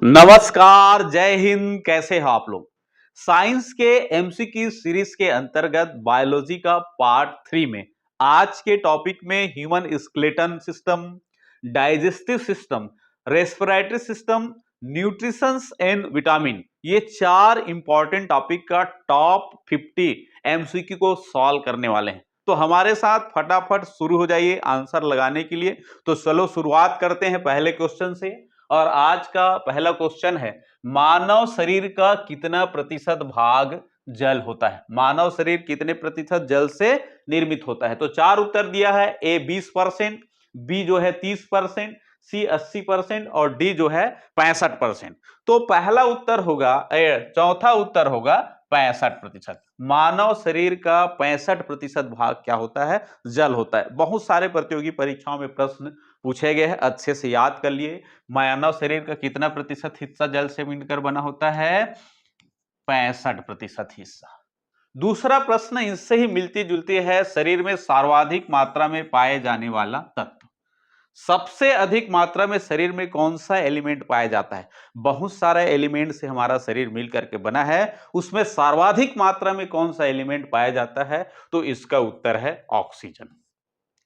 नमस्कार, जय हिंद। कैसे हो आप लोग? साइंस के एमसीक्यू सीरीज के अंतर्गत बायोलॉजी का पार्ट 3 में आज के टॉपिक में human skeleton system, digestive system, respiratory system, nutritions and vitamin, ये चार इंपॉर्टेंट टॉपिक का टॉप 50 एमसीक्यू को सॉल्व करने वाले हैं। तो हमारे साथ फटाफट शुरू हो जाइए आंसर लगाने के लिए। तो चलो शुरुआत करते हैं पहले क्वेश्चन से। और आज का पहला क्वेश्चन है, मानव शरीर का कितना प्रतिशत भाग जल होता है? मानव शरीर कितने प्रतिशत जल से निर्मित होता है? तो चार उत्तर दिया है। ए 20%, बी जो है 30%, सी 80% और डी जो है 65%। तो पहला उत्तर होगा, चौथा उत्तर होगा 65%। मानव शरीर का 65% भाग क्या होता है? जल होता है। बहुत सारे प्रतियोगी परीक्षाओं में प्रश्न पूछे गए हैं, अच्छे से याद कर लिए। मानव शरीर का कितना प्रतिशत हिस्सा जल से मिलकर बना होता है? 65% हिस्सा। दूसरा प्रश्न इससे ही मिलती जुलती है, शरीर में सर्वाधिक मात्रा में पाए जाने वाला तत्व। सबसे अधिक मात्रा में शरीर में कौन सा एलिमेंट पाया जाता है? बहुत सारे एलिमेंट से हमारा शरीर मिलकर के बना है, उसमें सर्वाधिक मात्रा में कौन सा एलिमेंट पाया जाता है? तो इसका उत्तर है ऑक्सीजन।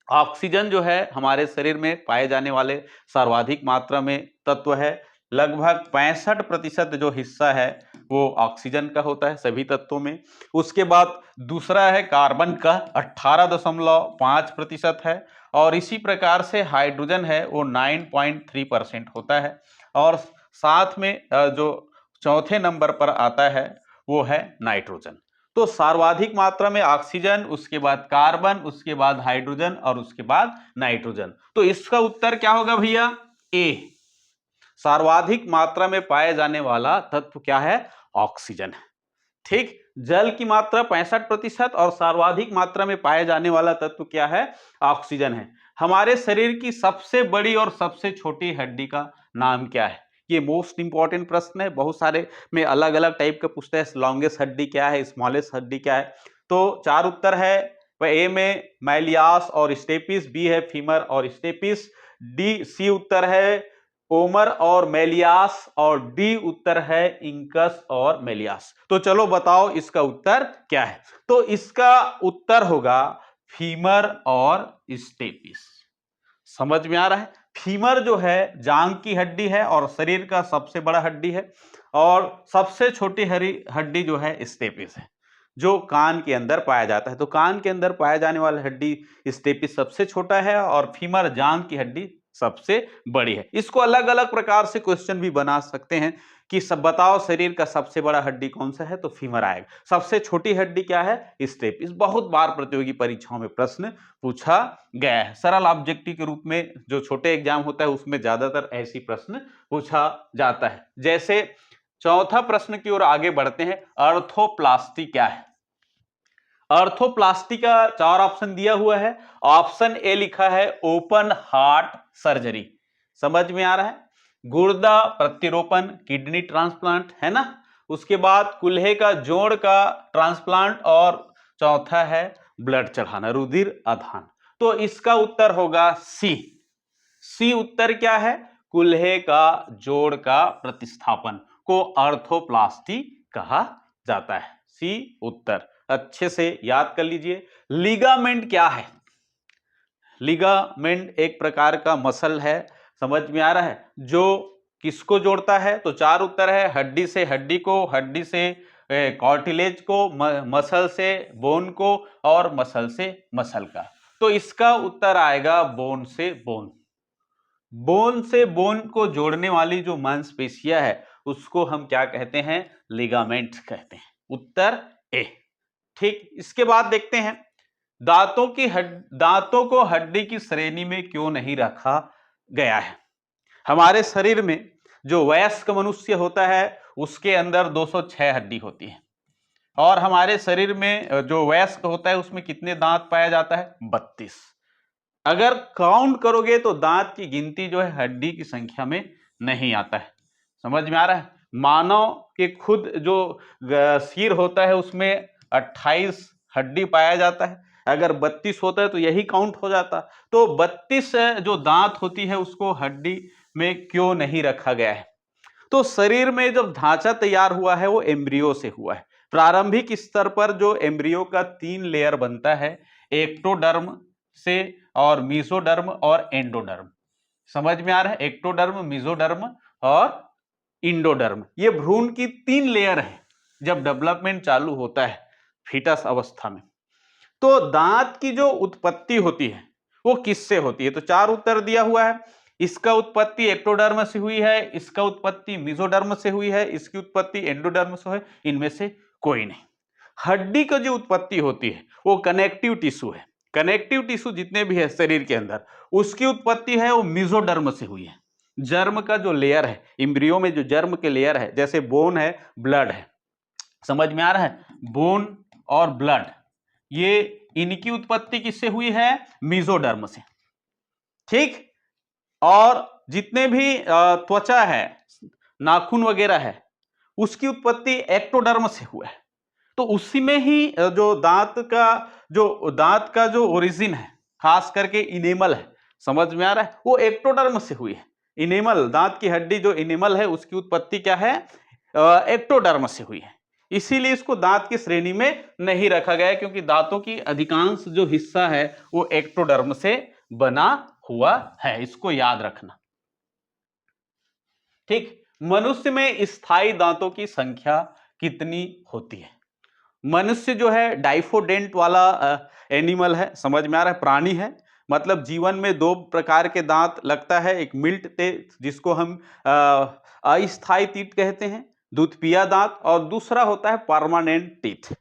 ऑक्सीजन जो है हमारे शरीर में पाए जाने वाले सर्वाधिक मात्रा में तत्व है। लगभग 65% जो हिस्सा है वो ऑक्सीजन का होता है सभी तत्वों में। उसके बाद दूसरा है कार्बन का 18.5% है। और इसी प्रकार से हाइड्रोजन है वो 9.3% होता है। और साथ में जो चौथे नंबर पर आता है वो है नाइट्रोजन। तो सर्वाधिक मात्रा में ऑक्सीजन, उसके बाद कार्बन, उसके बाद हाइड्रोजन और उसके बाद नाइट्रोजन। तो इसका उत्तर क्या होगा भैया? ए। सर्वाधिक मात्रा में पाए जाने वाला तत्व क्या है? ऑक्सीजन है। ठीक, जल की मात्रा 65% और सर्वाधिक मात्रा में पाए जाने वाला तत्व क्या है? ऑक्सीजन है। हमारे शरीर की सबसे बड़ी और सबसे छोटी हड्डी का नाम क्या है? ये मोस्ट इंपॉर्टेंट प्रश्न है। बहुत सारे में अलग अलग टाइप का पूछता है, लॉन्गेस्ट हड्डी क्या है, स्मॉलेस्ट हड्डी क्या है। तो चार उत्तर है, ए में मैलियास और स्टेपिस, बी है फीमर और स्टेपिस, डी सी उत्तर है ओमर और मेलियास और डी उत्तर है इंकस और मेलियास। तो चलो बताओ इसका उत्तर क्या है? तो इसका उत्तर होगा फीमर और स्टेपिस। समझ में आ रहा है? फीमर जो है जांग की हड्डी है और शरीर का सबसे बड़ा हड्डी है। और सबसे छोटी हड्डी जो है स्टेपिस है, जो कान के अंदर पाया जाता है। तो कान के अंदर पाया जाने वाला हड्डी स्टेपिस सबसे छोटा है और फीमर जांग की हड्डी सबसे बड़ी है। इसको अलग अलग प्रकार से क्वेश्चन भी बना सकते हैं कि सब बताओ शरीर का सबसे बड़ा हड्डी कौन सा है? तो फीमर आएगा। सबसे छोटी हड्डी क्या है? स्टेपिस। बहुत बार प्रतियोगी परीक्षाओं में प्रश्न पूछा गया है। सरल ऑब्जेक्टिव के रूप में जो छोटे एग्जाम होता है उसमें ज्यादातर ऐसी प्रश्न पूछा जाता है। जैसे चौथा प्रश्न की ओर आगे बढ़ते हैं, अर्थोप्लास्टी क्या है? अर्थोप्लास्टी का चार ऑप्शन दिया हुआ है। ऑप्शन ए लिखा है ओपन हार्ट सर्जरी। समझ में आ रहा है? गुर्दा प्रत्यारोपण, किडनी ट्रांसप्लांट, है ना। उसके बाद कुल्हे का जोड़ का ट्रांसप्लांट और चौथा है ब्लड चढ़ाना, रुधिर आधान। तो इसका उत्तर होगा सी। सी उत्तर क्या है? कुल्हे का जोड़ का प्रतिस्थापन को अर्थोप्लास्टी कहा जाता है। सी उत्तर अच्छे से याद कर लीजिए। लिगामेंट क्या है? लिगामेंट एक प्रकार का मसल है। समझ में आ रहा है? जो किसको जोड़ता है? तो चार उत्तर है, हड्डी से हड्डी को, हड्डी से कार्टिलेज को, मसल से बोन को और मसल से मसल का। तो इसका उत्तर आएगा बोन से बोन। बोन से बोन को जोड़ने वाली जो मांसपेशियां है उसको हम क्या कहते हैं? लिगामेंट कहते हैं। उत्तर ए। ठीक, इसके बाद देखते हैं दांतों को हड्डी की श्रेणी में क्यों नहीं रखा गया है? हमारे शरीर में जो वयस्क मनुष्य होता है उसके अंदर 206 हड्डी होती है। और हमारे शरीर में जो वयस्क होता है उसमें कितने दांत पाया जाता है? 32। अगर काउंट करोगे तो दांत की गिनती जो है हड्डी की संख्या में नहीं आता है। समझ में आ रहा है? मानव के खुद जो सिर होता है उसमें 28 हड्डी पाया जाता है। अगर 32 होता है तो यही काउंट हो जाता। तो 32 जो दांत होती है उसको हड्डी में क्यों नहीं रखा गया है? तो शरीर में जब ढांचा तैयार हुआ है वो एम्ब्रियो से हुआ है। प्रारंभिक स्तर पर जो एम्ब्रियो का 3 लेयर बनता है, एक्टोडर्म से और मेसोडर्म और एंडोडर्म। समझ में आ रहा है? एक्टोडर्म, मेसोडर्म और इंडोडर्म, ये भ्रूण की 3 लेयर है जब डेवलपमेंट चालू होता है फीटस अवस्था में। तो दांत की जो उत्पत्ति होती है वो किससे होती है? तो 4 उत्तर दिया हुआ है। इसका उत्पत्ति एक्टोडर्म से हुई है, इसका उत्पत्ति मेसोडर्म से हुई है, इसकी उत्पत्ति एंडोडर्म से है, इनमें से कोई नहीं। हड्डी की जो उत्पत्ति होती है वो कनेक्टिव टिश्यू है। कनेक्टिव टिश्यू जितने भी है शरीर के अंदर, उसकी उत्पत्ति है वो मेसोडर्म से हुई है। जर्म का जो लेयर है, एम्ब्रियो में जो जर्म के लेयर है, जैसे बोन है, ब्लड है, समझ में आ रहा है? बोन और ब्लड, ये इनकी उत्पत्ति किससे हुई है? मेसोडर्म से। ठीक। और जितने भी त्वचा है, नाखून वगैरह है, उसकी उत्पत्ति एक्टोडर्म से हुआ है। तो उसी में ही जो दांत का जो ओरिजिन है, खास करके इनेमल है, समझ में आ रहा है? वो एक्टोडर्म से हुई है। इनेमल, दांत की हड्डी जो इनेमल है, उसकी उत्पत्ति क्या है? एक्टोडर्म से हुई है। इसीलिए इसको दांत की श्रेणी में नहीं रखा गया, क्योंकि दांतों की अधिकांश जो हिस्सा है वो एक्टोडर्म से बना हुआ है। इसको याद रखना। ठीक। मनुष्य में स्थायी दांतों की संख्या कितनी होती है? मनुष्य जो है डाइफोडेंट वाला एनिमल है, समझ में आ रहा है? प्राणी है। मतलब जीवन में 2 प्रकार के दांत लगता है, एक मिल्ट टीथ जिसको हम अस्थायी टीथ कहते हैं, दूधपिया दांत, और दूसरा होता है परमानेंट टीथ।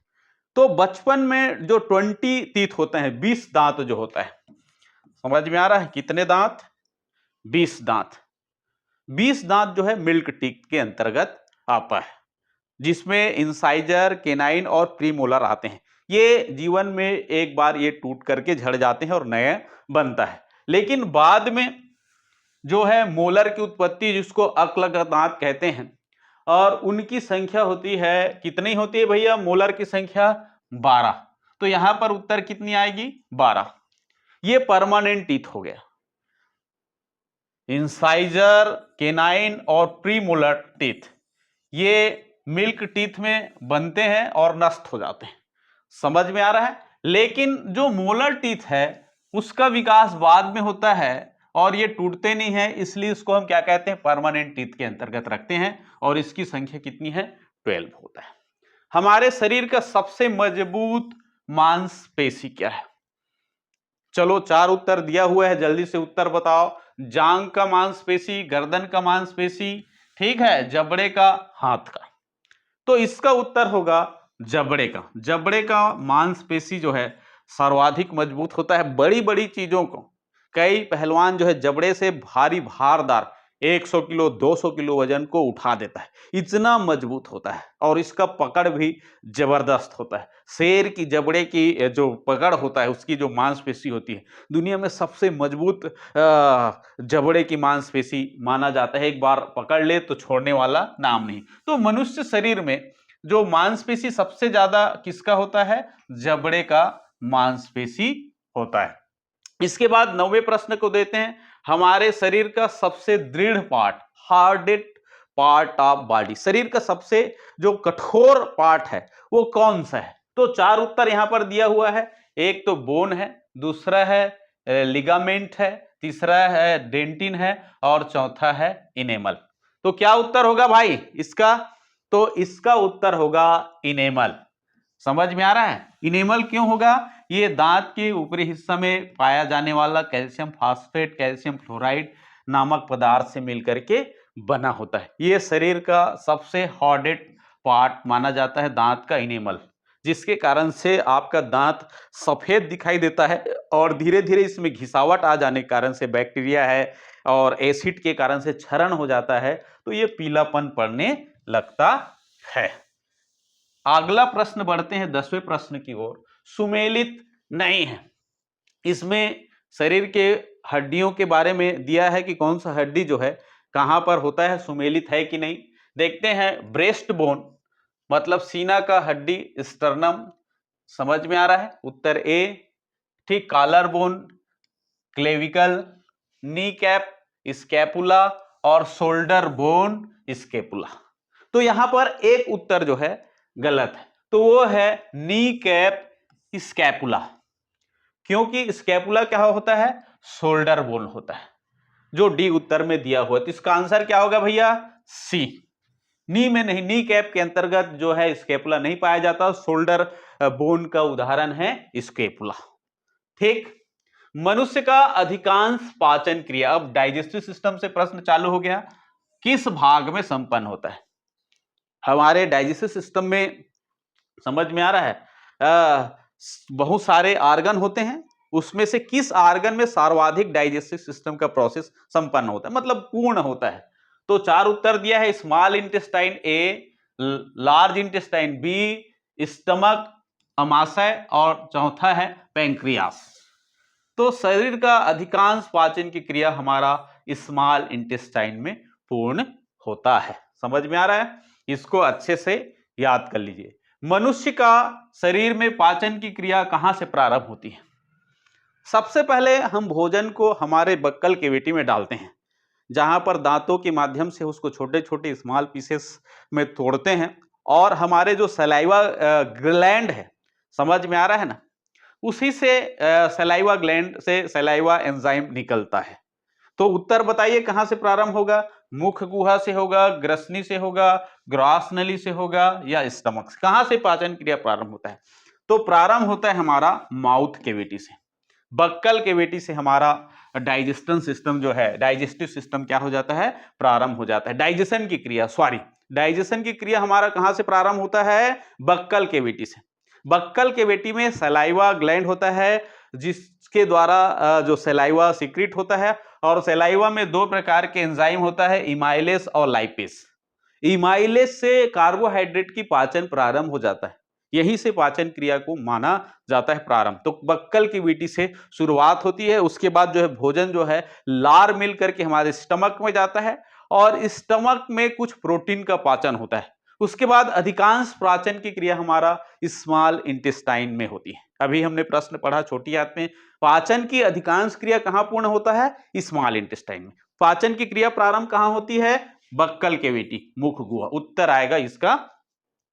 तो बचपन में जो 20 टीथ होते हैं, 20 दांत जो होता है, समझ में आ रहा है? कितने दांत? 20 दांत। 20 दांत जो है मिल्क टीथ के अंतर्गत आता है, जिसमें इंसाइजर, केनाइन और प्रीमोलर आते हैं। ये जीवन में एक बार ये टूट करके झड़ जाते हैं और नया बनता है। लेकिन बाद में जो है मोलर की उत्पत्ति, जिसको अक्लक दांत कहते हैं, और उनकी संख्या होती है, कितनी होती है भैया? मोलर की संख्या 12। तो यहां पर उत्तर कितनी आएगी? 12। ये परमानेंट टीथ हो गया। इंसाइजर, केनाइन और प्रीमोलर टीथ, ये मिल्क टीथ में बनते हैं और नष्ट हो जाते हैं। समझ में आ रहा है? लेकिन जो मोलर टीथ है उसका विकास बाद में होता है और ये टूटते नहीं है, इसलिए इसको हम क्या कहते हैं? परमानेंट टीथ के अंतर्गत रखते हैं, और इसकी संख्या कितनी है? 12 होता है। हमारे शरीर का सबसे मजबूत मांसपेशी क्या है? चलो 4 उत्तर दिया हुआ है, जल्दी से उत्तर बताओ। जांग का मांसपेशी, गर्दन का मांसपेशी, ठीक है, जबड़े का, हाथ का। तो इसका उत्तर होगा जबड़े का। जबड़े का मांसपेशी जो है सर्वाधिक मजबूत होता है। बड़ी बड़ी चीजों को, कई पहलवान जो है जबड़े से भारी भारदार 100 किलो 200 किलो वजन को उठा देता है, इतना मजबूत होता है। और इसका पकड़ भी जबरदस्त होता है। शेर की जबड़े की जो पकड़ होता है, उसकी जो मांसपेशी होती है, दुनिया में सबसे मजबूत जबड़े की मांसपेशी माना जाता है। एक बार पकड़ ले तो छोड़ने वाला नाम नहीं। तो मनुष्य शरीर में जो मांसपेशी सबसे ज्यादा किसका होता है? जबड़े का मांसपेशी होता है। इसके बाद 9वें प्रश्न को देते हैं। हमारे शरीर का सबसे दृढ़ part, hardest part of body, शरीर का सबसे जो कठोर पार्ट है वो कौन सा है? तो 4 उत्तर यहां पर दिया हुआ है। एक तो बोन है, दूसरा है लिगामेंट है, तीसरा है डेंटिन है, और चौथा है इनेमल। तो क्या उत्तर होगा भाई इसका? तो इसका उत्तर होगा इनेमल। समझ में आ रहा है? इनेमल क्यों होगा? ये दांत के ऊपरी हिस्सा में पाया जाने वाला कैल्शियम फास्फेट, कैल्शियम फ्लोराइड नामक पदार्थ से मिलकर के बना होता है। ये शरीर का सबसे हार्डेस्ट पार्ट माना जाता है, दांत का इनेमल, जिसके कारण से आपका दांत सफेद दिखाई देता है, और धीरे धीरे इसमें घिसावट आ जाने के कारण से, बैक्टीरिया है और एसिड के कारण से क्षरण हो जाता है, तो ये पीलापन पड़ने लगता है। अगला प्रश्न बढ़ते हैं 10वें प्रश्न की ओर। सुमेलित नहीं है। इसमें शरीर के हड्डियों के बारे में दिया है कि कौन सा हड्डी जो है कहां पर होता है, सुमेलित है कि नहीं। देखते हैं। ब्रेस्ट बोन मतलब सीना का हड्डी, स्टर्नम, समझ में आ रहा है? उत्तर ए। ठीक। Collar bone, clavicle, knee cap, scapula और शोल्डर बोन स्केपुला। तो यहां पर एक उत्तर जो है गलत है, तो वो है नी कैप स्कैपुला, क्योंकि स्कैपुला क्या होता है, शोल्डर बोन होता है, जो डी उत्तर में दिया हुआ है। तो इसका आंसर क्या होगा भैया, सी। नी में नहीं, नी कैप के अंतर्गत जो है स्कैपुला नहीं पाया जाता, शोल्डर बोन का उदाहरण है स्कैपुला। ठीक। मनुष्य का अधिकांश पाचन क्रिया, अब डाइजेस्टिव सिस्टम से प्रश्न चालू हो गया, किस भाग में संपन्न होता है। हमारे डाइजेस्टिव सिस्टम में समझ में आ रहा है, बहुत सारे आर्गन होते हैं, उसमें से किस आर्गन में सर्वाधिक डाइजेस्टिव सिस्टम का प्रोसेस संपन्न होता है, मतलब पूर्ण होता है। तो चार उत्तर दिया है, स्मॉल इंटेस्टाइन ए, लार्ज इंटेस्टाइन बी, स्टमक, अमाशय और चौथा है पैंक्रियास। तो शरीर का अधिकांश पाचन की क्रिया हमारा स्मॉल इंटेस्टाइन में पूर्ण होता है। समझ में आ रहा है, इसको अच्छे से याद कर लीजिए। मनुष्य का शरीर में पाचन की क्रिया कहां से प्रारंभ होती है। सबसे पहले हम भोजन को हमारे बक्कल कैविटी में डालते हैं, जहां पर दांतों के माध्यम से उसको छोटे छोटे स्मॉल पीसेस में तोड़ते हैं, और हमारे जो सलाइवा ग्लैंड है, समझ में आ रहा है ना, उसी से सलाइवा ग्लैंड से सलाइवा एंजाइम निकलता है। तो उत्तर बताइए कहां से प्रारंभ होगा, मुख गुहा से होगा, ग्रसनी से होगा, ग्रास नली से होगा या स्टमक से, कहां से पाचन क्रिया प्रारंभ होता है। तो प्रारंभ होता है हमारा माउथ कैविटी से, बक्कल कैविटी से हमारा डाइजेस्टन सिस्टम जो है, डाइजेस्टिव सिस्टम क्या हो जाता है, प्रारंभ हो जाता है। डाइजेशन की क्रिया, सॉरी, डाइजेशन की क्रिया हमारा कहां से प्रारंभ होता है, बक्कल कैविटी से। बक्कल कैविटी में सलाइवा ग्लैंड होता है, जिसके द्वारा जो सलाइवा सीक्रेट होता है, और सलाइवा में दो प्रकार के एंजाइम होता है, इमाइलेस और लाइपेस। इमाइलेस से कार्बोहाइड्रेट की पाचन प्रारंभ हो जाता है, यही से पाचन क्रिया को माना जाता है प्रारंभ। तो बक्कल कैविटी से शुरुआत होती है, उसके बाद जो है भोजन जो है लार मिल करके हमारे स्टमक में जाता है, और स्टमक में कुछ प्रोटीन का पाचन होता है। उसके बाद अधिकांश पाचन की क्रिया हमारा स्मॉल इंटेस्टाइन में होती है। अभी हमने प्रश्न पढ़ा छोटी आंत में, पाचन की अधिकांश क्रिया कहां पूर्ण होता है, स्मॉल इंटेस्टाइन में। पाचन की क्रिया प्रारंभ कहां होती है, बक्कल कैविटी, मुख गुहा। उत्तर आएगा इसका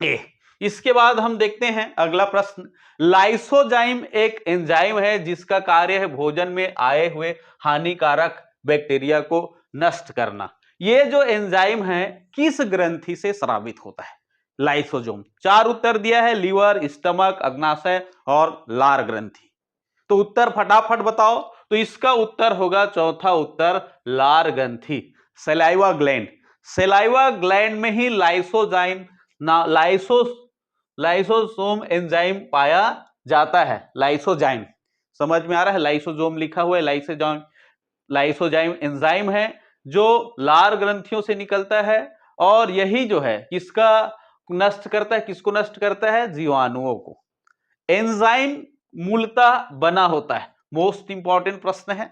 ए। इसके बाद हम देखते हैं अगला प्रश्न, लाइसोजाइम एक एंजाइम है जिसका कार्य है भोजन में आए हुए हानिकारक बैक्टीरिया को नष्ट करना। ये जो एंजाइम है किस ग्रंथि से स्रावित होता है, लाइसोजोम। चार उत्तर दिया है, लीवर, स्टमक, अग्नाशय और लार ग्रंथि। तो उत्तर फटाफट बताओ। तो इसका उत्तर होगा चौथा उत्तर, लार ग्रंथि, सलाइवा ग्लैंड। सलाइवा ग्लैंड में ही लाइसोजाइम ना लाइसोसोम एंजाइम पाया जाता है। लाइसोजाइम, समझ में आ रहा है, लाइसोजोम लिखा हुआ है, लाइसोजाइम, लाइसोजाइम एंजाइम है जो लार ग्रंथियों से निकलता है, और यही जो है किसका नष्ट करता है, किसको नष्ट करता है, जीवाणुओं को। एंजाइम मूलतः बना होता है, मोस्ट इंपॉर्टेंट प्रश्न है,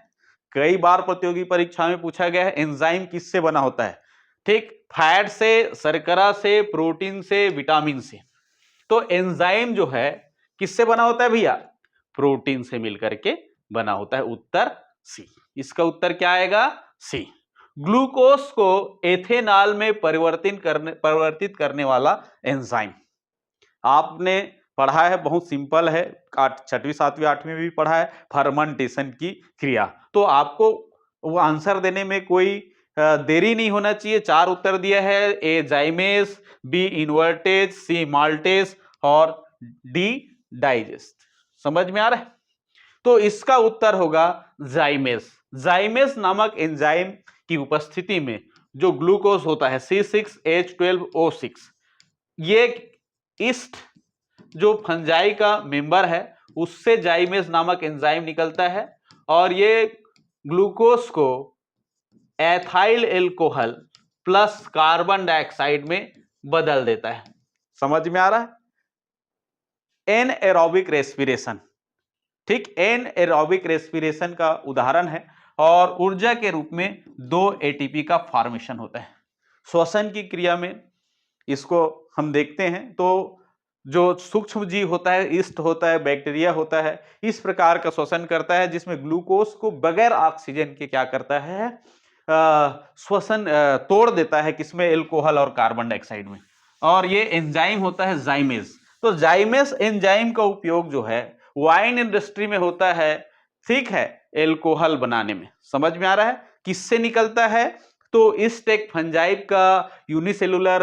कई बार प्रतियोगी परीक्षा में पूछा गया है, एंजाइम किससे बना होता है। ठीक, फैट से, शर्करा से, प्रोटीन से, विटामिन से। तो एंजाइम जो है किससे बना होता है भैया, प्रोटीन से मिलकर के बना होता है। उत्तर सी। इसका उत्तर क्या आएगा, सी। ग्लूकोज को एथेनॉल में परिवर्तित करने वाला एंजाइम, आपने पढ़ा है, बहुत सिंपल है, छठवीं सातवीं आठवीं में भी पढ़ा है, फर्मेंटेशन की क्रिया। तो आपको वो आंसर देने में कोई देरी नहीं होना चाहिए। चार उत्तर दिया है, ए जाइमेस, बी इन्वर्टेज, सी माल्टेज और डी डाइजेस्ट। समझ में आ रहा है। तो इसका उत्तर होगा जाइमेस। जाइमेस नामक एंजाइम की उपस्थिति में जो ग्लूकोज होता है C6H12O6, ये ईस्ट जो फंजाई का मेंबर है उससे जाइमेस नामक एंजाइम निकलता है, और ये ग्लूकोज को ethyl alcohol plus carbon dioxide में बदल देता है। समझ में आ रहा है। एनएरोबिक रेस्पिरेशन, ठीक, एनएरोबिक रेस्पिरेशन का उदाहरण है, और ऊर्जा के रूप में 2 एटीपी का फॉर्मेशन होता है। श्वसन की क्रिया में इसको हम देखते हैं, तो जो सूक्ष्म जीव होता है, ईस्ट होता है, बैक्टीरिया होता है, इस प्रकार का श्वसन करता है, जिसमें ग्लूकोज को बगैर ऑक्सीजन के क्या करता है, श्वसन तोड़ देता है, किसमें, एल्कोहल और कार्बन डाइऑक्साइड में, और ये एंजाइम होता है जाइमेज। तो जाइमेज एंजाइम का उपयोग जो है वाइन इंडस्ट्री में होता है, ठीक है, एल्कोहल बनाने में। समझ में आ रहा है किससे निकलता है? तो ईस्ट फंजाइब का यूनिसेलुलर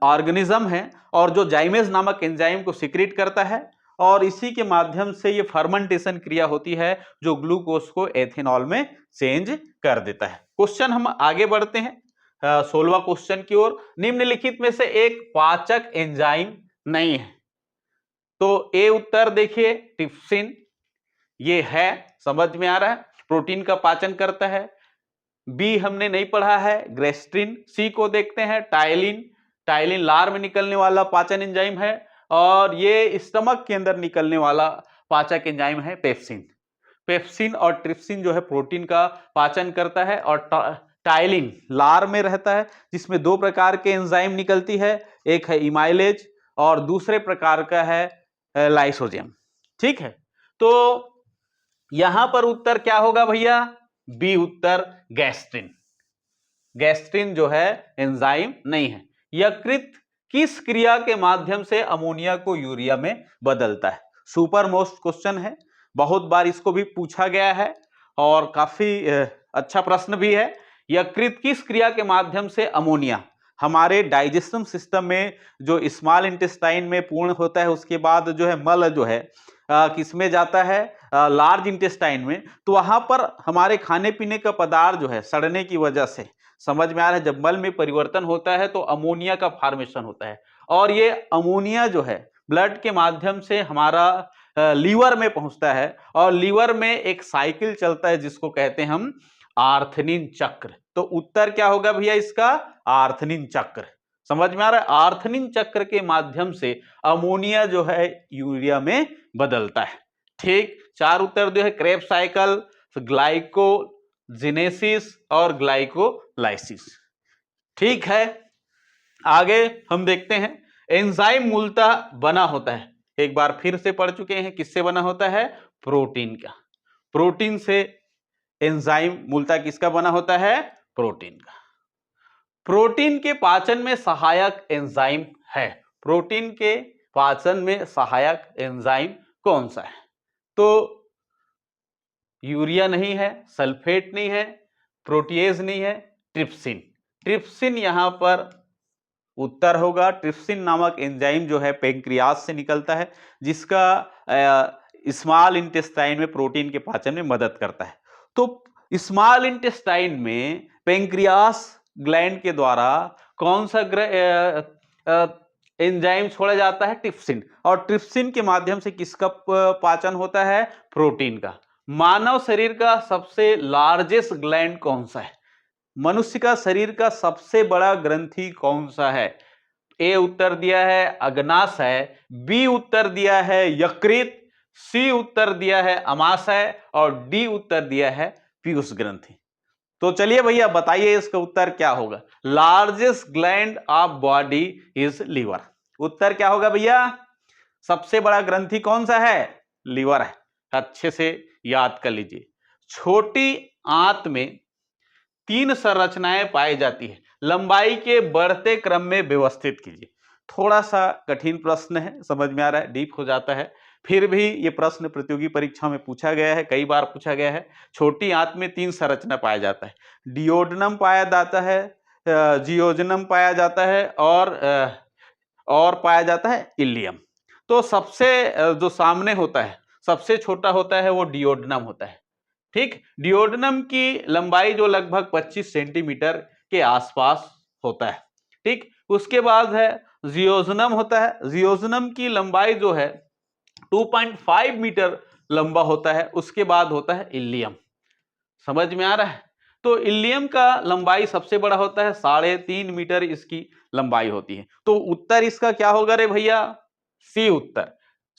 ऑर्गेनिज्म है, और जो जाइमेज नामक एंजाइम को सिक्रीट करता है, और इसी के माध्यम से ये फर्मेंटेशन क्रिया होती है जो ग्लूकोज को एथेनॉल में चेंज कर देता है। क्वेश्चन हम आगे बढ़ते हैं 16वां क्वेश्चन की ओर। निम्नलिखित में से एक पाचक एंजाइम नहीं है। तो ए उत्तर देखिए, ट्रिप्सिन, ये है, समझ में आ रहा है, प्रोटीन का पाचन करता है। बी हमने नहीं पढ़ा है, ग्रेस्ट्रिन। सी को देखते हैं, टाइलिन। टाइलिन लार में निकलने वाला पाचन एंजाइम है, और ये स्टमक के अंदर निकलने वाला पाचक एंजाइम है पेप्सिन। पेप्सिन और ट्रिप्सिन जो है प्रोटीन का पाचन करता है, और टाइलिन लार में रहता है, जिसमें दो प्रकार के एंजाइम निकलती है, एक है इमाइलेज और दूसरे प्रकार का है लाइसोजेम। ठीक है, तो यहां पर उत्तर क्या होगा भैया? बी उत्तर, गैस्ट्रिन। गैस्ट्रिन जो है एंजाइम नहीं है। यकृत किस क्रिया के माध्यम से अमोनिया को यूरिया में बदलता है? सुपर मोस्ट क्वेश्चन है, बहुत बार इसको भी पूछा गया है, और काफी अच्छा प्रश्न भी है। यकृत किस क्रिया के माध्यम से अमोनिया, हमारे डाइजेस्टिव सिस्टम में जो स्मॉल इंटेस्टाइन में पूर्ण होता है, उसके बाद जो है मल जो है किसमें जाता है? लार्ज इंटेस्टाइन में। तो वहां पर हमारे खाने पीने का पदार्थ जो है सड़ने की वजह से, समझ में आ रहा है, जब मल में परिवर्तन होता है तो अमोनिया का फॉर्मेशन होता है, और ये अमोनिया जो है ब्लड के माध्यम से हमारा लीवर में पहुंचता है, और लीवर में एक साइकिल चलता है जिसको कहते हैं हम आर्थनिन चक्र। तो उत्तर क्या होगा भैया इसका? आर्थनिन चक्र। समझ में आ रहा है, आर्थनिन चक्र के माध्यम से अमोनिया जो है यूरिया में बदलता है। ठीक, चार उत्तर जो है, क्रेब साइकिल, ग्लाइकोजेनेसिस और ग्लाइकोलाइसिस। ठीक है, आगे हम देखते हैं, एंजाइम मूलतः बना होता है, एक बार फिर से पढ़ चुके हैं, किससे बना होता है? प्रोटीन का। प्रोटीन से एंजाइम मूलतः किसका बना होता है? प्रोटीन का। प्रोटीन के पाचन में सहायक एंजाइम है। प्रोटीन के पाचन में सहायक एंजाइम कौन सा है? तो यूरिया नहीं है, सल्फेट नहीं है, प्रोटीएज नहीं है, ट्रिप्सिन। ट्रिप्सिन यहां पर उत्तर होगा। ट्रिप्सिन नामक एंजाइम जो है पेंक्रियास से निकलता है, जिसका स्मॉल इंटेस्टाइन में प्रोटीन के पाचन में मदद करता है। तो स्मॉल इंटेस्टाइन में पेंक्रियास ग्लैंड के द्वारा कौन सा एंजाइम छोड़ा जाता है? ट्रिप्सिन। और ट्रिप्सिन के माध्यम से किसका पाचन होता है? प्रोटीन का। मानव शरीर का सबसे लार्जेस्ट ग्लैंड कौन सा है? मनुष्य का शरीर का सबसे बड़ा ग्रंथि कौन सा है? ए उत्तर दिया है अग्नाशय, बी उत्तर दिया है यकृत, सी उत्तर दिया है अमाशय, और डी उत्तर दिया है पीयूष ग्रंथि। तो चलिए भैया बताइए इसका उत्तर क्या होगा? Largest gland of body is liver. उत्तर क्या होगा भैया? सबसे बड़ा ग्रंथि कौन सा है? लीवर है। अच्छे से याद कर लीजिए। छोटी आंत में 3 संरचनाएं पाई जाती है, लंबाई के बढ़ते क्रम में व्यवस्थित कीजिए। थोड़ा सा कठिन प्रश्न है, समझ में आ रहा है, डीप हो जाता है, फिर भी ये प्रश्न प्रतियोगी परीक्षा में पूछा गया है, कई बार पूछा गया है। छोटी आंत में 3 संरचना पाया जाता है, डिओडनम पाया जाता है, जियोजनम पाया जाता है, और पाया जाता है इलियम। तो सबसे जो सामने होता है, सबसे छोटा होता है, वो डिओडनम होता है। ठीक, डिओडनम की लंबाई जो लगभग 25 सेंटीमीटर के आसपास होता है। ठीक, उसके बाद है जियोजनम होता है। जियोजनम की लंबाई जो है 2.5 मीटर लंबा होता है। उसके बाद होता है इलियम। समझ में आ रहा है? तो इलियम का लंबाई सबसे बड़ा होता है, 3.5 मीटर इसकी लंबाई होती है। तो उत्तर इसका क्या होगा रे भैया? सी उत्तर।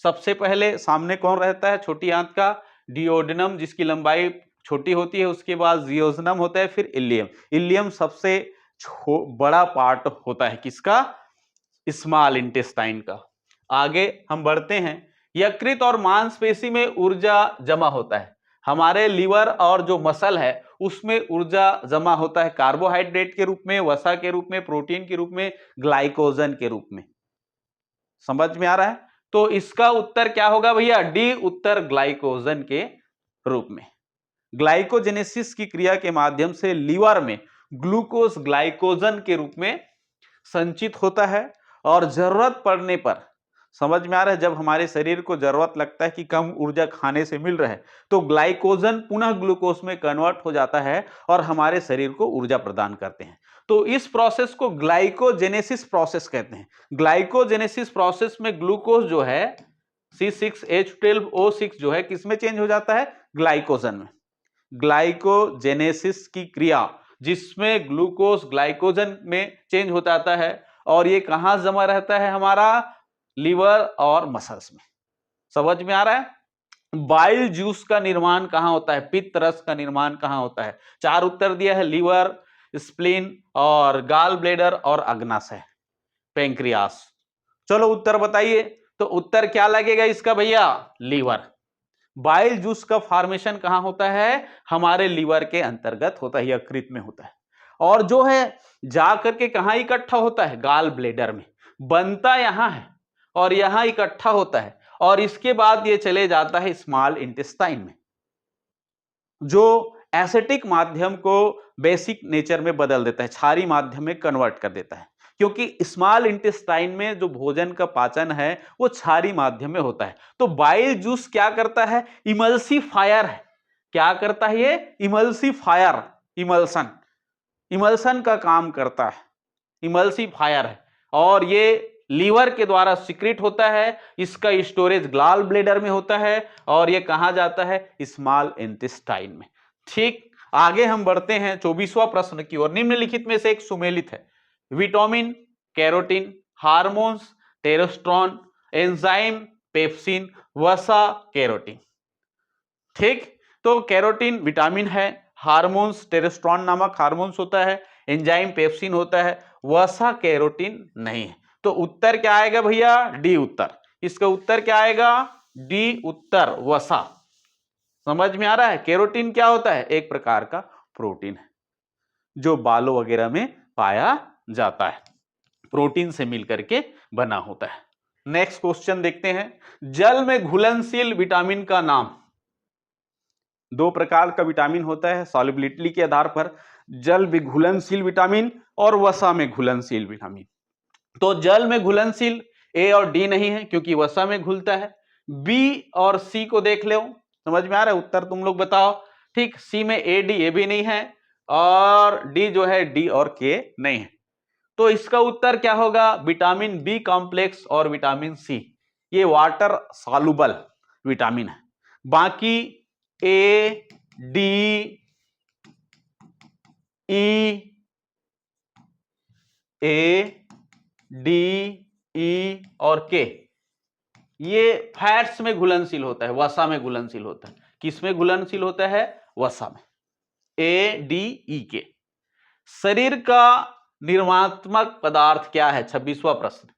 सबसे पहले सामने कौन रहता है छोटी आंत का? डिओडनम, जिसकी लंबाई छोटी होती है, उसके बाद जियोजनम होता है, फिर इलियम। इलियम सबसे बड़ा पार्ट होता है किसका? स्मॉल इंटेस्टाइन का। आगे हम बढ़ते हैं, यकृत और मांसपेशी में ऊर्जा जमा होता है। हमारे लीवर और जो मसल है उसमें ऊर्जा जमा होता है कार्बोहाइड्रेट के रूप में, वसा के रूप में, प्रोटीन के रूप में, ग्लाइकोजन के रूप में। समझ में आ रहा है? तो इसका उत्तर क्या होगा भैया? डी उत्तर ग्लाइकोजन के रूप में। ग्लाइकोजेनेसिस की क्रिया के माध्यम से लीवर में ग्लूकोज ग्लाइकोजन के रूप में संचित होता है और जरूरत पड़ने पर, समझ में आ रहा है, जब हमारे शरीर को जरूरत लगता है कि कम ऊर्जा खाने से मिल रहा है तो ग्लाइकोजन पुनः ग्लूकोज में कन्वर्ट हो जाता है और हमारे शरीर को ऊर्जा प्रदान करते हैं। तो इस प्रोसेस को ग्लाइकोजेनेसिस प्रोसेस कहते हैं। ग्लाइकोजेनेसिस प्रोसेस में ग्लूकोज जो है C6H12O6 जो है किसमें चेंज हो जाता है? ग्लाइकोजन में। ग्लाइकोजेनेसिस की क्रिया जिसमें ग्लूकोज ग्लाइकोजन में चेंज हो जाता है और ये कहां जमा रहता है? हमारा लीवर और मसल्स में। समझ में आ रहा है? बाइल जूस का निर्माण कहां होता है? पित्त रस का निर्माण कहां होता है? 4 उत्तर दिया है, लीवर, स्प्लीन और गाल ब्लेडर और अग्नाशय, पेंक्रियास। चलो उत्तर बताइए। तो उत्तर क्या लगेगा इसका भैया? लीवर। बाइल जूस का फॉर्मेशन कहां होता है? हमारे लीवर के अंतर्गत होता है, यकृत में होता है। और जो है जाकर के कहां इकट्ठा होता है? गाल ब्लेडर में। बनता यहां है और यहां इकट्ठा होता है और इसके बाद ये चले जाता है स्मॉल इंटेस्टाइन में, जो एसिटिक माध्यम को बेसिक नेचर में बदल देता है, क्षारीय माध्यम में कन्वर्ट कर देता है। क्योंकि स्मॉल इंटेस्टाइन में जो भोजन का पाचन है वो क्षारीय माध्यम में होता है। तो बाइल जूस क्या करता है? इमल्सिफायर है। क्या करता है ये? इमल्सिफायर, इमल्सन, इमल्सन का काम करता है, इमल्सिफायर है। और ये लीवर के द्वारा सिक्रेट होता है, इसका स्टोरेज गाल ब्लेडर में होता है और ये कहां जाता है? स्मॉल इंटेस्टाइन में। ठीक, आगे हम बढ़ते हैं 24वां प्रश्न की ओर। निम्नलिखित में से एक सुमेलित है। Vitamin, carotene, hormones, testosterone, enzyme, pepsin, वसा, कैरोटीन। ठीक, तो कैरोटीन विटामिन है, हार्मोन्स टेस्टोस्टेरोन नामक हार्मोन्स होता है, एंजाइम पेप्सिन होता है, वसा कैरोटीन नहीं है। तो उत्तर क्या आएगा भैया? डी उत्तर। इसका उत्तर क्या आएगा? डी उत्तर, वसा। समझ में आ रहा है? कैरोटीन क्या होता है? एक प्रकार का प्रोटीन है जो बालों वगैरह में पाया जाता है, प्रोटीन से मिलकर के बना होता है। नेक्स्ट क्वेश्चन देखते हैं। जल में घुलनशील विटामिन का नाम। 2 प्रकार का विटामिन होता है सॉल्युबिलिटी के आधार पर, जल में घुलनशील विटामिन और वसा में घुलनशील विटामिन। तो जल में घुलनशील ए और डी नहीं है क्योंकि वसा में घुलता है। बी और सी को देख लो, समझ में आ रहा है? उत्तर तुम लोग बताओ। ठीक, सी में ए डी ए भी नहीं है और डी जो है डी और के नहीं है। तो इसका उत्तर क्या होगा? विटामिन बी कॉम्प्लेक्स और विटामिन सी, ये वाटर सॉल्युबल विटामिन है। बाकी A D E, A D E और के, ये फैट्स में घुलनशील होता है, वसा में घुलनशील होता है। किसमें घुलनशील होता है? वसा में। ए डी ई के। शरीर का निर्माणात्मक पदार्थ क्या है? 26वां प्रश्न।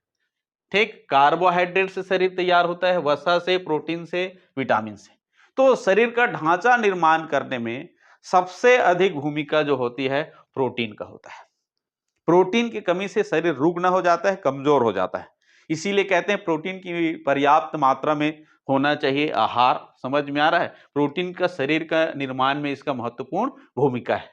ठीक, कार्बोहाइड्रेट से शरीर तैयार होता है, वसा से, प्रोटीन से, विटामिन से। तो शरीर का ढांचा निर्माण करने में सबसे अधिक भूमिका जो होती है प्रोटीन का होता है। प्रोटीन की कमी से शरीर रुग्ण हो जाता है, कमजोर हो जाता है। इसीलिए कहते हैं प्रोटीन की पर्याप्त मात्रा में होना चाहिए आहार। समझ में आ रहा है? प्रोटीन का शरीर का निर्माण में इसका महत्वपूर्ण भूमिका है।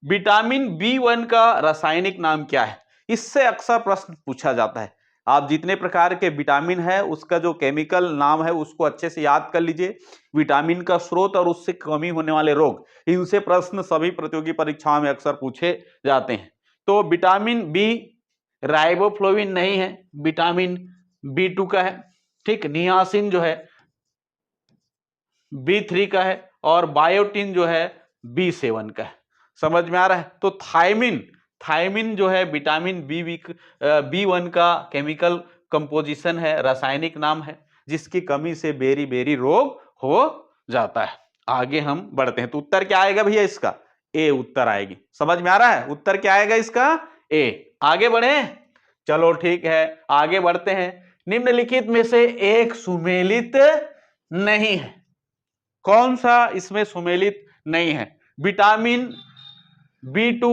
विटामिन B1 का रासायनिक नाम क्या है? इससे अक्सर प्रश्न पूछा जाता है। आप जितने प्रकार के विटामिन है उसका जो केमिकल नाम है उसको अच्छे से याद कर लीजिए। विटामिन का स्रोत और उससे कमी होने वाले रोग, इनसे प्रश्न सभी प्रतियोगी परीक्षाओं में अक्सर पूछे जाते हैं। तो विटामिन बी राइबोफ्लोविन नहीं है, विटामिन B2 का है। ठीक, नियासिन जो है B3 का है और बायोटिन जो है B7 का है। समझ में आ रहा है? तो थायमिन, थायमिन जो है विटामिन B1 का केमिकल कंपोजिशन है, रासायनिक नाम है, जिसकी कमी से बेरी बेरी रोग हो जाता है। आगे हम बढ़ते हैं। तो उत्तर क्या आएगा भैया इसका? ए उत्तर आएगी। समझ में आ रहा है? उत्तर क्या आएगा इसका? ए। आगे बढ़े? चलो ठीक है, आगे बढ़ते हैं। निम्नलिखित में से एक सुमेलित नहीं है। कौन सा इसमें सुमेलित नहीं है? विटामिन B2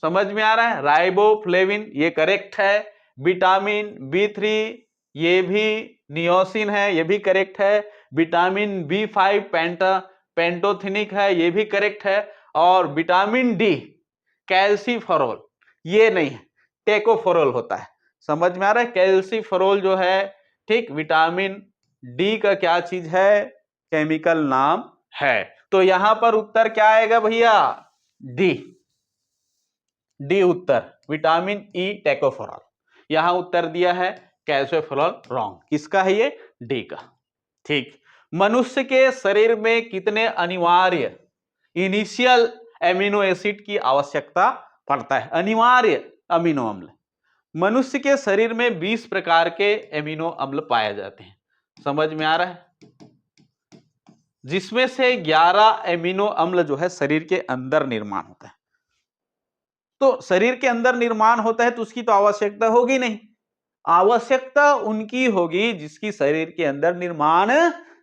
समझ में आ रहा है, राइबोफ्लेविन ये करेक्ट है। विटामिन B3 ये भी नियोसिन है, ये भी करेक्ट है। विटामिन B5 पेंटोथेनिक है, ये भी करेक्ट है। और विटामिन D कैल्सीफेरोल ये नहीं है, टेकोफेरोल होता है। समझ में आ रहा है, कैल्सीफेरोल जो है, ठीक, विटामिन डी का क्या चीज है, केमिकल नाम है। तो यहां पर उत्तर क्या आएगा भैया, डी, डी उत्तर, विटामिन ई टेकोफेरोल। यहां उत्तर दिया है कैल्सीफेरोल, रॉन्ग। किसका है ये, डी का। ठीक, मनुष्य के शरीर में कितने अनिवार्य इनिशियल एमिनो एसिड की आवश्यकता पड़ता है, अनिवार्य अमीनो अम्ल। मनुष्य के शरीर में 20 प्रकार के एमिनो अम्ल पाए जाते हैं, समझ में आ रहा है, जिसमें से 11 एमिनो अम्ल जो है शरीर के अंदर निर्माण होता है। तो शरीर के अंदर निर्माण होता है तो उसकी तो आवश्यकता होगी नहीं, आवश्यकता उनकी होगी जिसकी शरीर के अंदर निर्माण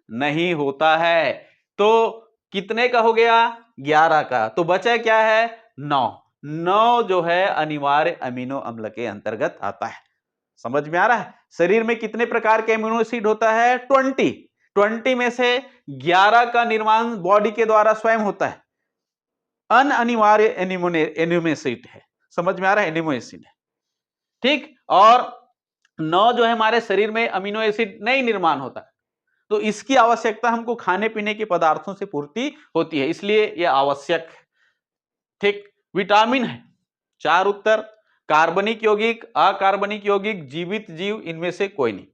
नहीं होता है। तो कितने का हो गया, 11 का, तो बचा क्या है, 9 जो है अनिवार्य अमीनो अम्ल के अंतर्गत आता है। समझ में आ रहा है, शरीर में कितने प्रकार के अमीनो एसिड होता है, 20 में से 11 का निर्माण बॉडी के द्वारा स्वयं होता है, अनिवार्य एमिनो एसिड है। समझ में आ रहा है, एमिनो एसिड है, ठीक। और 9 जो है हमारे शरीर में अमीनो एसिड नहीं निर्माण होता, तो इसकी आवश्यकता हमको खाने पीने के पदार्थों से पूर्ति होती है, इसलिए यह आवश्यक, ठीक। विटामिन है 4 उत्तर, कार्बनिक यौगिक, अकार्बनिक यौगिक, जीवित जीव, इनमें से कोई नहीं।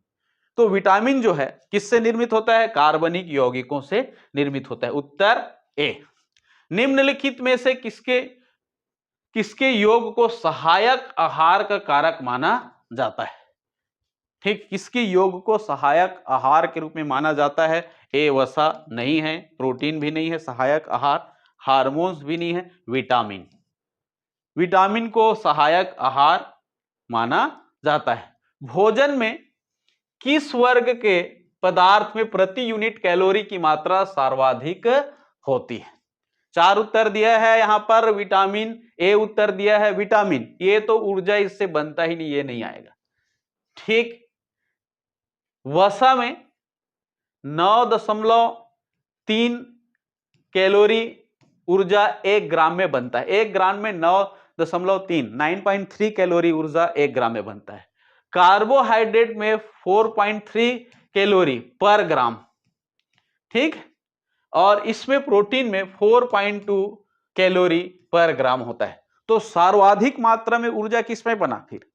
तो विटामिन जो है किससे निर्मित होता है, कार्बनिक यौगिकों से निर्मित होता है, उत्तर ए। निम्नलिखित में से किसके किसके योग को सहायक आहार का कारक माना जाता है, ठीक, किसके योग को सहायक आहार के रूप में माना जाता है, ए वसा नहीं है, प्रोटीन भी नहीं है सहायक आहार, हार्मोन्स भी नहीं है, विटामिन, विटामिन को सहायक आहार माना जाता है। भोजन में किस वर्ग के पदार्थ में प्रति यूनिट कैलोरी की मात्रा सर्वाधिक होती है, 4 उत्तर दिया है यहां पर, विटामिन ए उत्तर दिया है, विटामिन ये तो ऊर्जा इससे बनता ही नहीं, ये नहीं आएगा, ठीक। वसा में 9.3 कैलोरी ऊर्जा 1 ग्राम में बनता है, 1 ग्राम में 9.3 कैलोरी ऊर्जा 1 ग्राम में बनता है। कार्बोहाइड्रेट में 4.3 कैलोरी पर ग्राम, ठीक, और इसमें प्रोटीन में 4.2 कैलोरी पर ग्राम होता है। तो सर्वाधिक मात्रा में ऊर्जा किसमें बना, फिर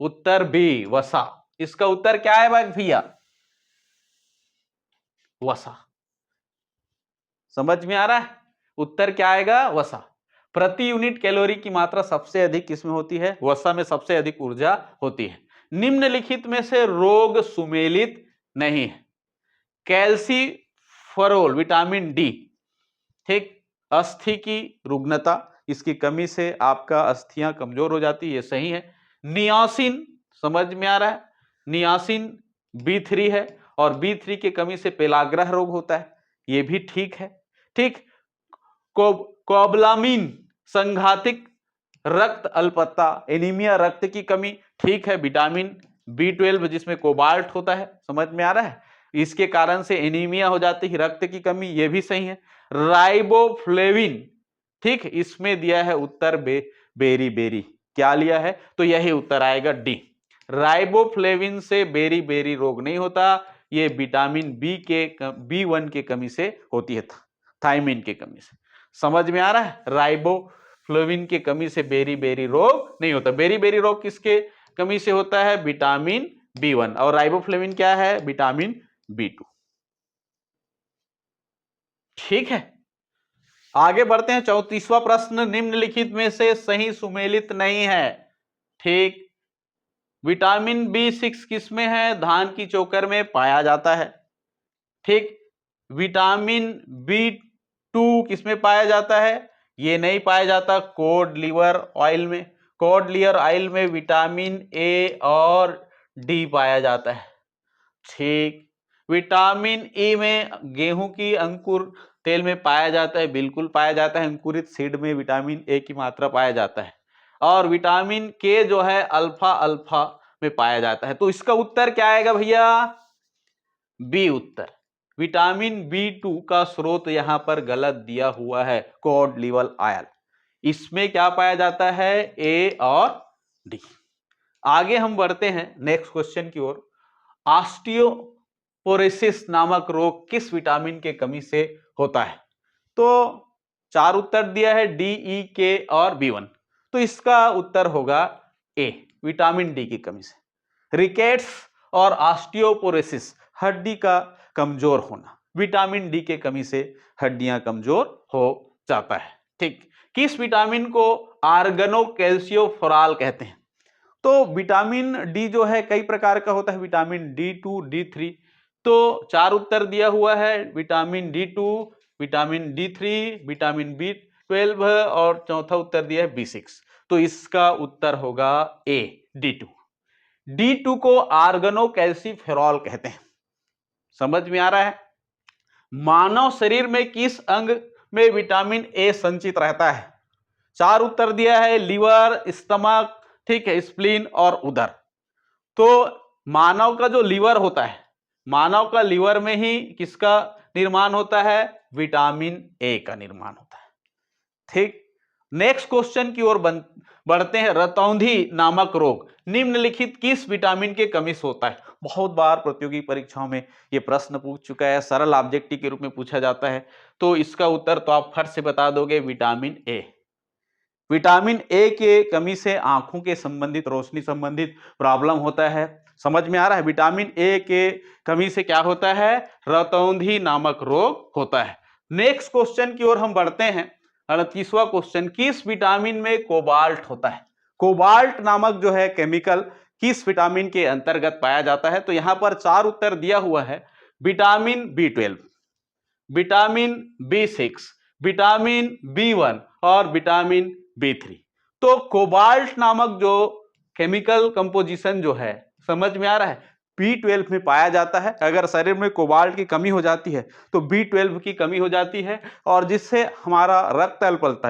उत्तर बी, वसा। इसका उत्तर क्या है भैया, वसा। समझ में आ रहा है, उत्तर क्या आएगा, वसा। प्रति यूनिट कैलोरी की मात्रा सबसे अधिक किसमें होती है, वसा में सबसे अधिक ऊर्जा होती है। निम्नलिखित में से रोग सुमेलित नहीं है, कैल्सीफेरोल, विटामिन डी, ठीक, अस्थि की रुग्णता, इसकी कमी से आपका अस्थियां कमजोर हो जाती है, ये सही है। नियासिन, समझ में आ रहा है, नियासिन B3 है, और B3 की कमी से पेलाग्रह रोग होता है, ये भी ठीक है, ठीक। कोबलामिन, संघातिक रक्त अल्पत्ता, एनीमिया, रक्त की कमी, ठीक है। विटामिन B12 जिसमें कोबाल्ट होता है, समझ में आ रहा है, इसके कारण से एनीमिया हो जाती है, रक्त की कमी, ये भी सही है। राइबोफ्लेविन, ठीक, इसमें दिया है उत्तर बेरी बेरी, क्या लिया है, तो यही उत्तर आएगा डी। राइबोफ्लेविन से बेरी बेरी रोग नहीं होता, ये विटामिन B1 के कमी से होती है, थायमिन की कमी से। समझ में आ रहा है, राइबोफ्लेविन की कमी से बेरी बेरी रोग नहीं होता। बेरी बेरी रोग किसके कमी से होता है, विटामिन B1, और राइबोफ्लेविन क्या है, विटामिन B2, ठीक है। आगे बढ़ते हैं, 34वां प्रश्न, निम्नलिखित में से सही सुमेलित नहीं है, ठीक। विटामिन B6 किसमें है, धान की चोकर में पाया जाता है, ठीक। विटामिन B2 किसमें पाया जाता है, ये नहीं पाया जाता, कोड लीवर ऑयल में, कोड लीवर ऑयल में विटामिन ए और डी पाया जाता है, ठीक। विटामिन ई में गेहूं की अंकुर तेल में पाया जाता है, बिल्कुल पाया जाता है। अंकुरित सीड में विटामिन ए की मात्रा पाया जाता है। और विटामिन के जो है अल्फा अल्फा में पाया जाता है। तो इसका उत्तर क्या आएगा भैया? बी उत्तर। विटामिन बी2 का स्रोत यहां पर गलत दिया हुआ है, कॉड लिवर ऑयल। इसमें क्या पाया जाता है? ए और डी। आगे हम बढ़ते हैं नेक्स्ट क्वेश्चन की ओर। ऑस्टियोपोरोसिस नामक रोग किस विटामिन के कमी से होता है? तो 4 उत्तर दिया है, डी, ई, के और बी1। तो इसका उत्तर होगा ए, विटामिन डी की कमी से। रिकेट्स और ऑस्टियोपोरोसिस हड्डी का कमजोर होना, विटामिन डी के कमी से हड्डियां कमजोर हो जाता है। ठीक, किस विटामिन को आर्गनो कैल्शियोफेरॉल कहते हैं? तो विटामिन डी जो है कई प्रकार का होता है, विटामिन डी2, डी3। तो 4 उत्तर दिया हुआ है, vitamin D two, vitamin D three, vitamin बी12 और चौथा उत्तर दिया है बी6। तो इसका उत्तर होगा ए, डी2। डी2 को आर्गनो कैल्शियोफेरॉल कहते हैं। समझ में आ रहा है? मानव शरीर में किस अंग में विटामिन ए संचित रहता है? 4 उत्तर दिया है, लीवर, स्टमक, ठीक है, स्प्लीन और उदर। तो मानव का जो लीवर होता है, मानव का लीवर में ही किसका निर्माण होता है? विटामिन ए का निर्माण होता है। ठीक, नेक्स्ट क्वेश्चन की ओर बढ़ते हैं। रतौंधी नामक रोग निम्नलिखित किस विटामिन के कमी से होता है? बहुत बार प्रतियोगी परीक्षाओं में यह प्रश्न पूछ चुका है, सरल ऑब्जेक्टिव के रूप में पूछा जाता है। तो इसका उत्तर तो आप फट से बता दोगे, विटामिन ए। विटामिन ए के कमी से आंखों के संबंधित, रोशनी संबंधित प्रॉब्लम होता है। समझ में आ रहा है? विटामिन ए के कमी से क्या होता है? रतौंधी नामक रोग होता है। नेक्स्ट क्वेश्चन की ओर हम बढ़ते हैं। 38वां क्वेश्चन, किस विटामिन में कोबाल्ट होता है? कोबाल्ट नामक जो है केमिकल किस विटामिन के अंतर्गत पाया जाता है? तो यहां पर 4 उत्तर दिया हुआ है, vitamin B12, vitamin B6, vitamin B1 और विटामिन बी3। तो कोबाल्ट नामक जो केमिकल कंपोजिशन जो है, समझ में आ रहा है, बी12 में पाया जाता है। अगर शरीर में कोबाल्ट की कमी हो जाती है तो बी12 की कमी हो जाती है, और जिससे हमारा रक्त अल्पलता,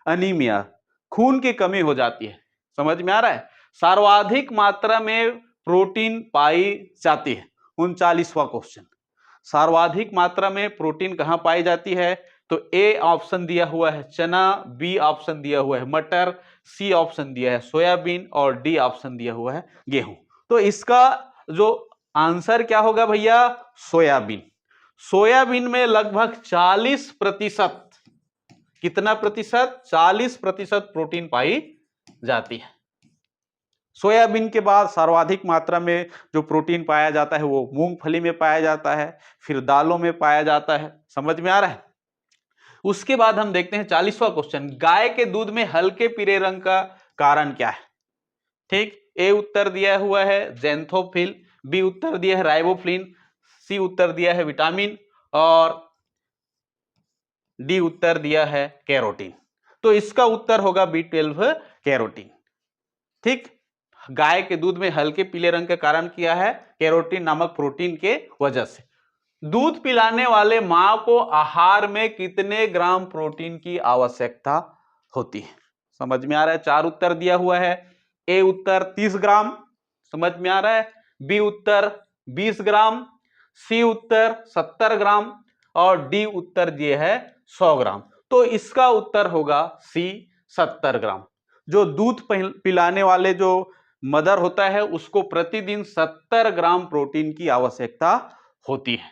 अनीमिया, खून की कमी हो जाती है। समझ में आ रहा है? सर्वाधिक मात्रा में प्रोटीन पाई जाती है। 39वां क्वेश्चन, सर्वाधिक मात्रा में प्रोटीन कहां पाई जाती है? तो ए ऑप्शन दिया हुआ है चना, बी ऑप्शन दिया हुआ है मटर, सी ऑप्शन दिया है सोयाबीन और डी ऑप्शन दिया हुआ है गेहूं। तो इसका जो आंसर क्या होगा भैया? सोयाबीन। सोयाबीन में लगभग 40%, कितना प्रतिशत? 40% प्रोटीन पाई जाती है। सोयाबीन के बाद सर्वाधिक मात्रा में जो प्रोटीन पाया जाता है वो मूंगफली में पाया जाता है, फिर दालों में पाया जाता है। समझ में आ रहा है? उसके बाद हम देखते हैं 40वां क्वेश्चन, गाय के दूध में हल्के पीले रंग का कारण क्या है? ठीक, ए उत्तर दिया हुआ है ज़ैंथोफिल, बी उत्तर दिया है राइबोफ्लिन, सी उत्तर दिया है विटामिन और डी उत्तर दिया है कैरोटीन। तो इसका उत्तर होगा बी12 कैरोटीन। ठीक, गाय के दूध में हल्के पीले रंग का कारण क्या है? कैरोटीन नामक प्रोटीन के वजह से। दूध पिलाने वाले मां को आहार में कितने ग्राम प्रोटीन की आवश्यकता होती है? समझ में आ रहा है? 4 उत्तर दिया हुआ है, ए उत्तर 30 ग्राम, समझ में आ रहा है, बी उत्तर 20 ग्राम, सी उत्तर 70 ग्राम और डी उत्तर दिए है 100 ग्राम। तो इसका उत्तर होगा सी, 70 ग्राम। जो दूध पिलाने वाले जो मदर होता है उसको प्रतिदिन 70 ग्राम प्रोटीन की आवश्यकता होती है।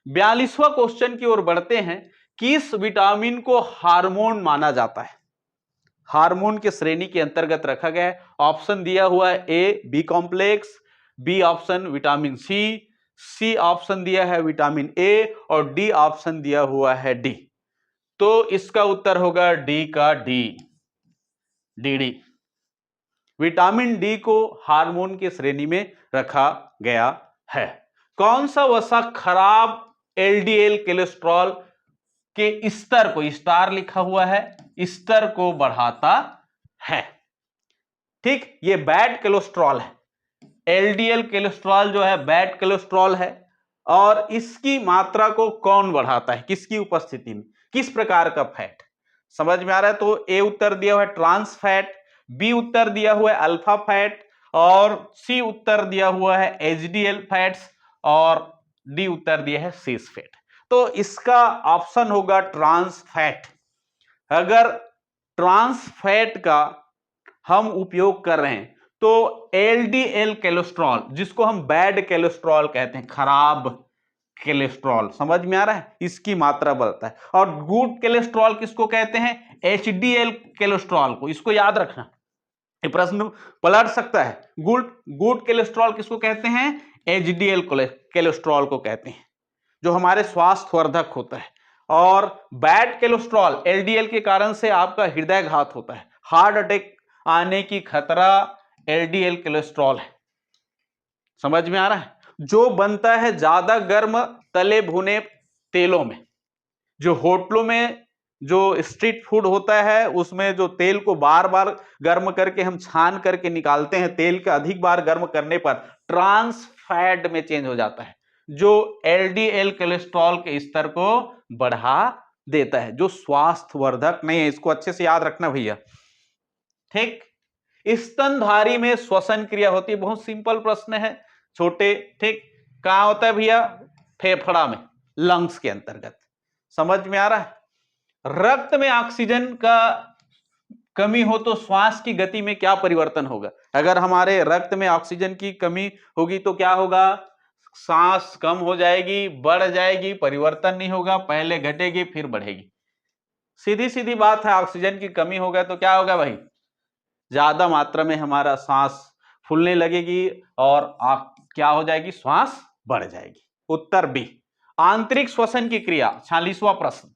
42वां क्वेश्चन की ओर बढ़ते हैं। किस विटामिन को हार्मोन माना जाता है? हार्मोन के श्रेणी के अंतर्गत रखा गया है। ऑप्शन दिया हुआ है A B complex, B option vitamin C, C option दिया है विटामिन ए और डी ऑप्शन दिया हुआ है डी। तो इसका उत्तर होगा डी का डी, डी। विटामिन डी को हार्मोन के श्रेणी में रखा गया है। कौन सा वसा खराब एलडीएल कोलेस्ट्रॉल के स्तर को, स्टार लिखा हुआ है, स्तर को बढ़ाता है? ठीक, ये बैड कोलेस्ट्रॉल है। एलडीएल कोलेस्ट्रॉल जो है बैड कोलेस्ट्रॉल है। और इसकी मात्रा को कौन बढ़ाता है, किसकी उपस्थिति में, किस प्रकार का फैट? समझ में आ रहा है? तो ए उत्तर दिया हुआ है ट्रांस फैट, बी उत्तर दिया हुआ है अल्फा फैट, और सी उत्तर दिया हुआ है एचडीएल फैट्स, और डी उत्तर दिया है सीस फैट। तो इसका ऑप्शन होगा ट्रांस फैट। अगर ट्रांस फैट का हम उपयोग कर रहे हैं तो एलडीएल कोलेस्ट्रॉल, जिसको हम बैड कोलेस्ट्रॉल कहते हैं, खराब कोलेस्ट्रॉल, समझ में आ रहा है, इसकी मात्रा बढ़ता है। और गुड कोलेस्ट्रॉल किसको कहते हैं? एचडीएल कोलेस्ट्रॉल को। इसको याद रखना, ये प्रश्न पलट सकता है। गुड गुड कोलेस्ट्रॉल किसको कहते हैं? एचडीएल कोलेस्ट्रॉल को कहते हैं, जो हमारे स्वास्थ्यवर्धक होता है। और बैड कोलेस्ट्रॉल एलडीएल के कारण से आपका हृदयघात होता है, हार्ट अटैक आने की खतरा एलडीएल कोलेस्ट्रॉल है। समझ में आ रहा है? जो बनता है ज्यादा गर्म तले भुने तेलों में, जो होटलों में जो स्ट्रीट फूड होता है उसमें जो तेल को बार बार गर्म करके हम छान करके निकालते हैं, तेल का अधिक बार गर्म करने पर ट्रांस फैट में चेंज हो जाता है, जो एलडीएल कोलेस्ट्रॉल के स्तर को बढ़ा देता है, जो स्वास्थ्यवर्धक नहीं है। इसको अच्छे से याद रखना भैया, ठीक। स्तनधारी में श्वसन क्रिया होती है, बहुत सिंपल प्रश्न है, छोटे, ठीक। कहां होता है भैया? फेफड़ा में, लंग्स के अंतर्गत। समझ में आ रहा है? रक्त में ऑक्सीजन का कमी हो तो श्वास की गति में क्या परिवर्तन होगा? अगर हमारे रक्त में ऑक्सीजन की कमी होगी तो क्या होगा? सांस कम हो जाएगी, बढ़ जाएगी, परिवर्तन नहीं होगा, पहले घटेगी फिर बढ़ेगी। सीधी सीधी बात है, ऑक्सीजन की कमी होगा तो क्या होगा भाई? ज्यादा मात्रा में हमारा सांस फूलने लगेगी और क्या हो जाएगी? श्वास बढ़ जाएगी। उत्तर बी। आंतरिक श्वसन की क्रिया, 46वां प्रश्न।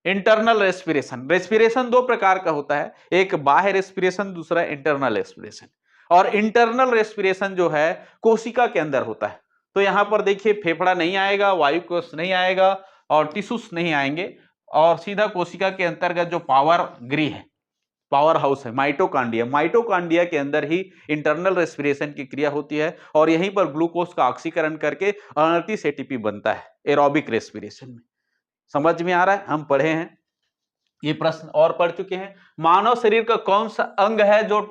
Internal respiration. रेस्पिरेशन दो प्रकार का होता है, एक बाह्य रेस्पिरेशन, दूसरा इंटरनल रेस्पिरेशन। और इंटरनल रेस्पिरेशन जो है कोशिका के अंदर होता है। तो यहां पर देखिए फेफड़ा नहीं आएगा, वायुकोश नहीं आएगा और टिश्यूज नहीं आएंगे, और सीधा कोशिका के अंतर्गत जो पावर गृह है, पावर हाउस है, माइटोकांड्रिया, माइटोकांड्रिया के अंदर ही इंटरनल रेस्पिरेशन की क्रिया होती है, और यहीं पर ग्लूकोज का ऑक्सीकरण करके 29 एटीपी बनता है एरोबिक रेस्पिरेशन में। समझ में आ रहा है? हम पढ़े हैं ये प्रश्न और पढ़ चुके हैं। मानव शरीर का कौन सा अंग है जो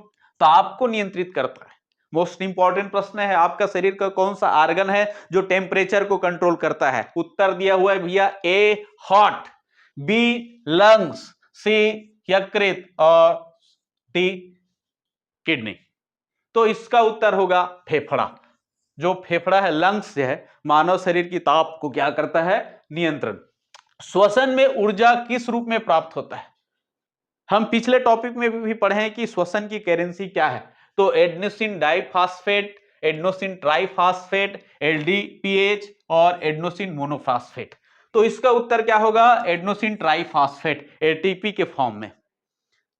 ताप को नियंत्रित करता है? मोस्ट इंपॉर्टेंट प्रश्न है। आपका शरीर का कौन सा आर्गन है जो टेम्परेचर को कंट्रोल करता है? उत्तर दिया हुआ है भैया, ए हार्ट, बी लंग्स, सी यकृत और डी किडनी। तो इसका उत्तर होगा फेफड़ा। जो फेफड़ा है, लंग्स जो है, मानव शरीर की ताप को क्या करता है? नियंत्रण। श्वसन में ऊर्जा किस रूप में प्राप्त होता है? हम पिछले टॉपिक में भी पढ़े हैं कि श्वसन की करेंसी क्या है। तो एडेनोसिन डाइफॉस्फेट, एडेनोसिन ट्राइफॉस्फेट, एलडीपीएच और एडेनोसिन मोनोफॉस्फेट। तो इसका उत्तर क्या होगा? एडेनोसिन ट्राइफॉस्फेट, एटीपी के फॉर्म में,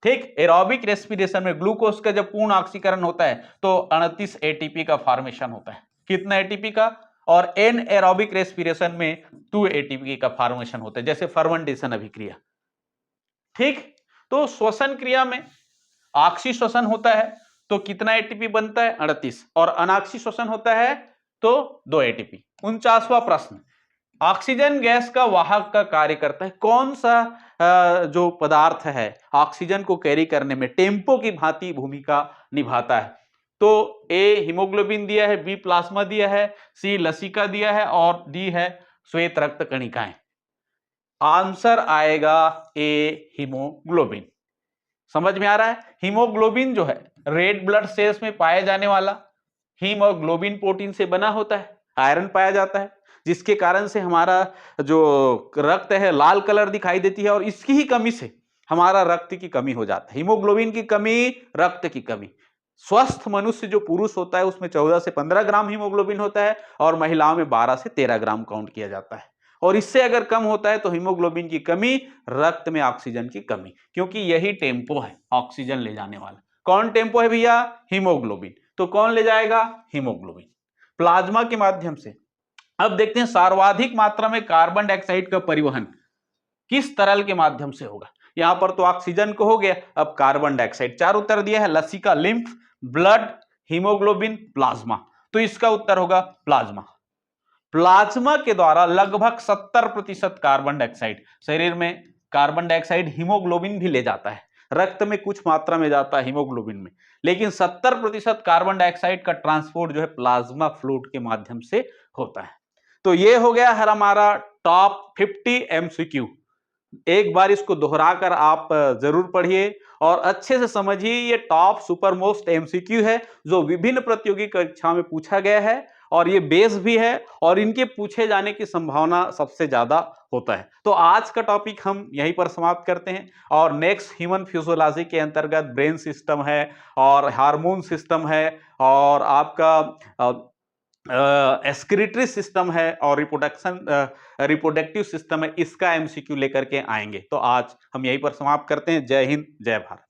ठीक। एरोबिक रेस्पिरेशन में ग्लूकोज का जब पूर्ण ऑक्सीकरण होता है तो 38 एटीपी का फॉर्मेशन होता है। कितना एटीपी का? और एन एरोबिक रेस्पिरेशन में 2 एटीपी का फॉर्मेशन होता है, जैसे फर्मेंटेशन अभिक्रिया, ठीक। तो श्वसन क्रिया में ऑक्सी श्वसन होता है तो कितना एटीपी बनता है? 38। और अनाक्सी श्वसन होता है तो 2 एटीपी। 49वां प्रश्न। ऑक्सीजन गैस का वाहक का कार्य करता है। कौन सा जो पदार्थ है ऑक्सीजन को कैरी करने में टेम्पो की भांति भूमिका निभाता है? तो ए हीमोग्लोबिन दिया है, बी प्लाज्मा दिया है, सी लसिका दिया है और डी है श्वेत रक्त कणिकाएं। आंसर आएगा ए हीमोग्लोबिन। समझ में आ रहा है? हीमोग्लोबिन जो है रेड ब्लड सेल्स में पाया जाने वाला हीमोग्लोबिन प्रोटीन से बना होता है, आयरन पाया जाता है, जिसके कारण से हमारा जो रक्त है लाल कलर दिखाई देती है, और इसकी ही कमी से हमारा रक्त की कमी हो जाता है। हीमोग्लोबिन की कमी, रक्त की कमी। स्वस्थ मनुष्य जो पुरुष होता है उसमें 14 से 15 ग्राम हीमोग्लोबिन होता है, और महिलाओं में 12 से 13 ग्राम काउंट किया जाता है। और इससे अगर कम होता है तो हीमोग्लोबिन की कमी, रक्त में ऑक्सीजन की कमी, क्योंकि यही टेम्पो है ऑक्सीजन ले जाने वाला। कौन टेम्पो है भैया? हीमोग्लोबिन। तो कौन ले जाएगा? हीमोग्लोबिन। प्लाज्मा के माध्यम से। अब देखते हैं सर्वाधिक मात्रा में कार्बन डाइऑक्साइड का परिवहन किस तरल के माध्यम से होगा। यहां पर तो ऑक्सीजन को हो गया, अब कार्बन डाइऑक्साइड। 4 उत्तर दिया है, लसिका, लिम्फ, ब्लड, हीमोग्लोबिन, प्लाज्मा। तो इसका उत्तर होगा प्लाज्मा। प्लाज्मा के द्वारा लगभग 70% कार्बन डाइऑक्साइड, शरीर में कार्बन डाइऑक्साइड हीमोग्लोबिन भी ले जाता है, रक्त में कुछ मात्रा में जाता है हीमोग्लोबिन में, लेकिन 70% कार्बन डाइऑक्साइड का ट्रांसपोर्ट जो है प्लाज्मा फ्लूइड के माध्यम से होता है। तो ये हो गया है हमारा टॉप 50 एमसीक्यू। एक बार इसको दोहराकर आप जरूर पढ़िए और अच्छे से समझिए। ये टॉप सुपर मोस्ट एमसीक्यू है जो विभिन्न प्रतियोगी परीक्षा में पूछा गया है और ये बेस भी है और इनके पूछे जाने की संभावना सबसे ज्यादा होता है। तो आज का टॉपिक हम यहीं पर समाप्त करते हैं और नेक्स्ट ह्यूमन फिजियोलॉजी के अंतर्गत ब्रेन सिस्टम है और हार्मोन सिस्टम है और आपका एक्सक्रीटरी सिस्टम है और रिप्रोडक्टिव सिस्टम है, इसका एमसीक्यू लेकर के आएंगे। तो आज हम यहीं पर समाप्त करते हैं। जय हिंद, जय भारत।